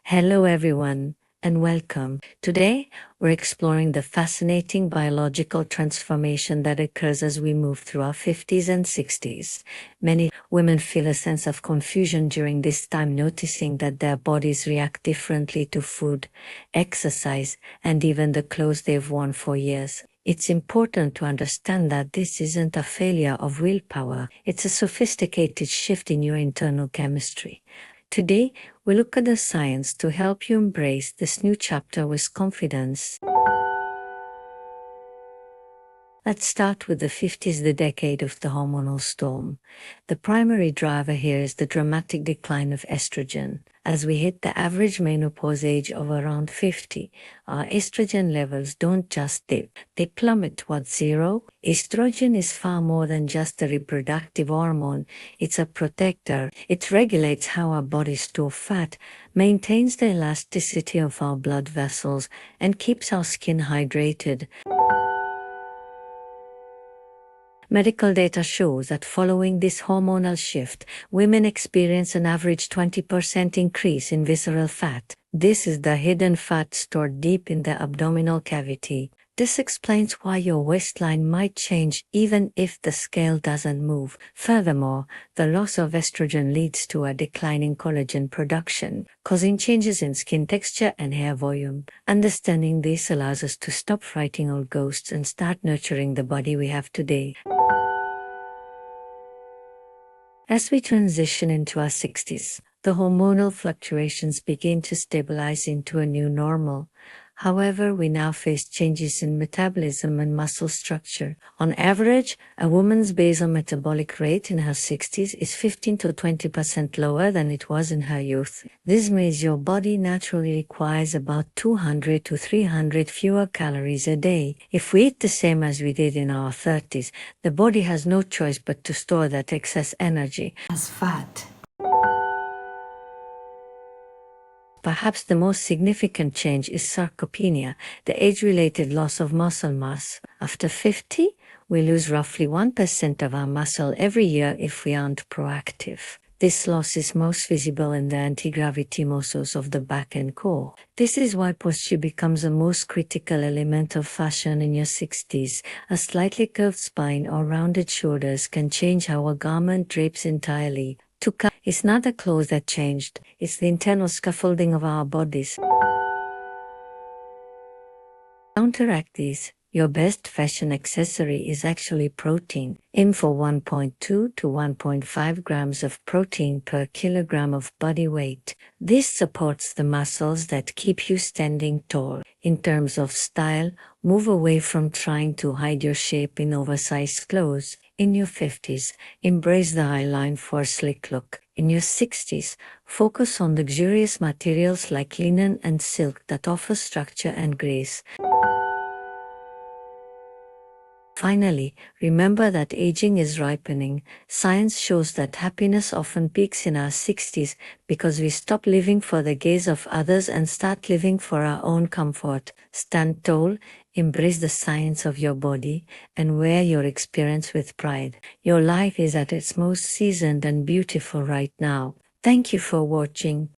Hello, everyone, and welcome. Today, we're exploring the fascinating biological transformation that occurs as we move through our 50s and 60s. Many women feel a sense of confusion during this time, noticing that their bodies react differently to food, exercise, and even the clothes they've worn for years. It's important to understand that this isn't a failure of willpower, it's a sophisticated shift in your internal chemistry. Today, we look at the science to help you embrace this new chapter with confidence. Let's start with the 50s, the decade of the hormonal storm. The primary driver here is the dramatic decline of estrogen. As we hit the average menopause age of around 50, our estrogen levels don't just dip, they plummet towards zero. Estrogen is far more than just a reproductive hormone, it's a protector. It regulates how our bodies store fat, maintains the elasticity of our blood vessels, and keeps our skin hydrated. Medical data shows that following this hormonal shift, women experience an average 20% increase in visceral fat. This is the hidden fat stored deep in the abdominal cavity. This explains why your waistline might change even if the scale doesn't move. Furthermore, the loss of estrogen leads to a decline in collagen production, causing changes in skin texture and hair volume. Understanding this allows us to stop fighting old ghosts and start nurturing the body we have today. As we transition into our 60s, the hormonal fluctuations begin to stabilize into a new normal. However, we now face changes in metabolism and muscle structure. On average, a woman's basal metabolic rate in her 60s is 15 to 20% lower than it was in her youth. This means your body naturally requires about 200 to 300 fewer calories a day. If we eat the same as we did in our 30s, the body has no choice but to store that excess energy as fat. Perhaps the most significant change is sarcopenia, the age-related loss of muscle mass. After 50, we lose roughly 1% of our muscle every year if we aren't proactive. This loss is most visible in the anti-gravity muscles of the back and core. This is why posture becomes a most critical element of fashion in your 60s. A slightly curved spine or rounded shoulders can change how a garment drapes entirely. It's not the clothes that changed, it's the internal scaffolding of our bodies. To counteract this, your best fashion accessory is actually protein. Aim for 1.2 to 1.5 grams of protein per kilogram of body weight. This supports the muscles that keep you standing tall. In terms of style, move away from trying to hide your shape in oversized clothes. In your 50s, embrace the eyeline for a slick look. In your 60s, focus on luxurious materials like linen and silk that offer structure and grace. Finally, remember that aging is ripening. Science shows that happiness often peaks in our 60s because we stop living for the gaze of others and start living for our own comfort. Stand tall, embrace the science of your body, and wear your experience with pride. Your life is at its most seasoned and beautiful right now. Thank you for watching.